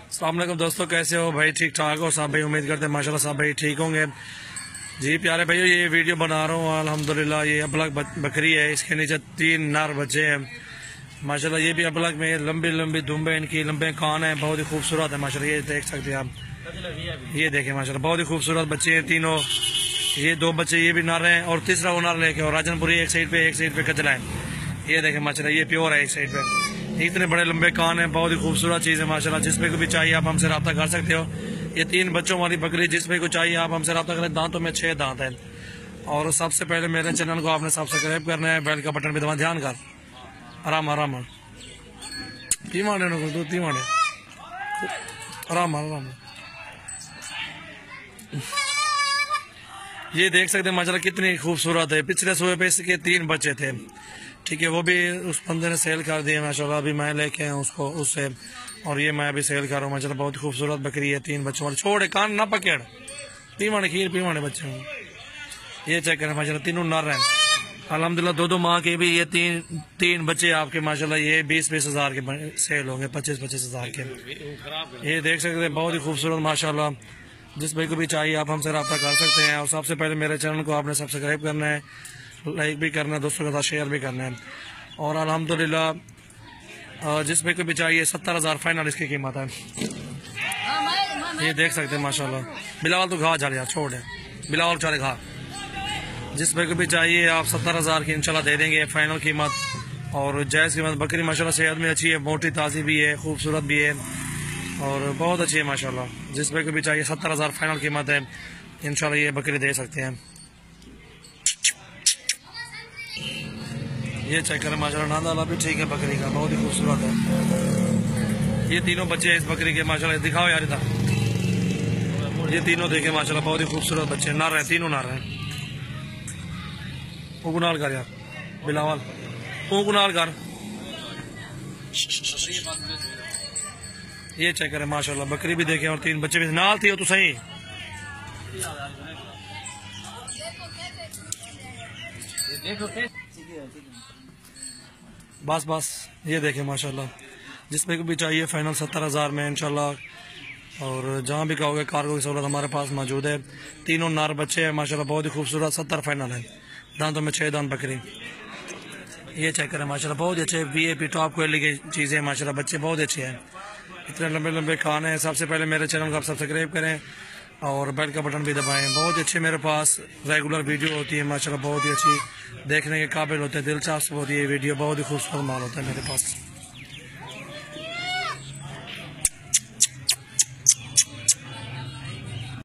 अस्सलाम वालेकुम दोस्तों, कैसे हो भाई? ठीक ठाक हो सब भाई? उम्मीद करते हैं माशाल्लाह सब भाई ठीक होंगे। जी प्यारे भाई, ये वीडियो बना रहा हूँ अल्हम्दुलिल्लाह। ये अबलग बकरी है, इसके नीचे 3 नर बच्चे हैं माशाल्लाह। ये भी अबलग में लंबी लंबी दुम्बे, इनकी लंबे कान हैं, बहुत ही खूबसूरत है माशाल्लाह। ये देख सकते हैं आप, ये देखें माशाल्लाह, बहुत ही खूबसूरत बच्चे हैं तीनों। ये 2 बच्चे ये भी नर हैं और तीसरा वो नर लेके, और राजनपुरी एक साइड पे कचला है। ये देखें माशाल्लाह, ये प्योर है एक साइड पे। इतने बड़े लंबे कान हैं, बहुत ही खूबसूरत चीज़ है माशाल्लाह। जिसमें को भी चाहिए आप हमसे रब्ता कर सकते हो। ये 3 बच्चों वाली बकरी, जिसमें को चाहिए आप हमसे रब्ता करें। दांतों में 6 दांत है। और सबसे पहले मेरे चैनल को आपने सब्सक्राइब करना है, बेल का बटन भी दबा, ध्यान कर। आराम आराम आराम। ये देख सकते हैं माशाल्लाह कितनी खूबसूरत है। पिछले सुबह पे इसके 3 बच्चे थे, ठीक है, वो भी उस बंदे ने सेल कर दिए माशाल्लाह। अभी मैं लेके आया उसको उससे, और ये मैं अभी सेल कर रहा हूँ माशाल्लाह। बहुत खूबसूरत बकरी है, 3 बच्चों वाले। छोड़े कान ना पकड़, पीवाने खीर पीवाने बच्चे हैं। ये चेक करें माशाल्लाह, तीनों नर हैं अल्हम्दुलिल्लाह। 2 माह के भी ये 3 बच्चे आपके माशाल्लाह। ये 20-20 हज़ार के सेल होंगे, 25-25 हज़ार के। ये देख सकते हैं, बहुत ही खूबसूरत माशाल्लाह। जिस भाई को भी चाहिए आप हमसे रब्ता कर सकते हैं। और सबसे पहले मेरे चैनल को आपने सब्सक्राइब करना है, लाइक भी करना है, दोस्तों के साथ शेयर भी करना है। और अल्हम्दुलिल्लाह जिस भाई को भी चाहिए 70,000 फाइनल इसकी कीमत है। ये देख सकते हैं माशाल्लाह। बिलावल तो खा चले यार, छोड़ है बिलावल, चले खा। जिस भाई को भी चाहिए आप 70,000 की इंशाल्लाह दे देंगे फाइनल कीमत। और जायज़ कीमत। बकरी माशाल्लाह सेहत में अच्छी है, मोटी ताज़ी भी है, खूबसूरत भी है और बहुत अच्छी है माशाल्लाह। जिस भाई को भी चाहिए 70,000 फाइनल कीमत है, इंशाल्लाह ये बकरी दे सकते हैं। ये चेक करें माशाल्लाह, नादाला भी ठीक है बकरी का, बहुत ही खूबसूरत है। ये तीनों बच्चे हैं इस बकरी के माशाल्लाह। दिखाओ यार इधर, ये तीनों देखे माशाल्लाह, बहुत ही खूबसूरत बच्चे नर हैं, तीनों नर हैं। उगनाल कर यार बिलावल, उगनाल कर। ये चेक करें माशाल्लाह, बकरी भी देखे और 3 बच्चे भी नाल थी। हो तो सही, बस ये देखें माशाल्लाह। जिसमें को भी चाहिए फाइनल 70,000 में इंशाल्लाह। और जहाँ भी कहोगे कार्गो की सहूलत हमारे पास मौजूद है। तीनों नर बच्चे हैं माशाल्लाह, बहुत ही खूबसूरत। 70 फाइनल है। दांतों में 6 दांत बकरी। ये चेक करें माशाल्लाह, बहुत अच्छे VIP टॉप क्वालिटी की चीज़ें माशाल्लाह। बच्चे बहुत अच्छे हैं, इतने लंबे लंबे कान हैं। सबसे पहले मेरे चैनल को आप सब्सक्राइब करें और बेल का बटन भी दबाएं। बहुत अच्छे मेरे पास रेगुलर वीडियो होती है माशाल्लाह, बहुत ही अच्छी, देखने के काबिल होते हैं, दिलचस्प होती है वीडियो, बहुत ही खूबसूरत माल होता है मेरे पास।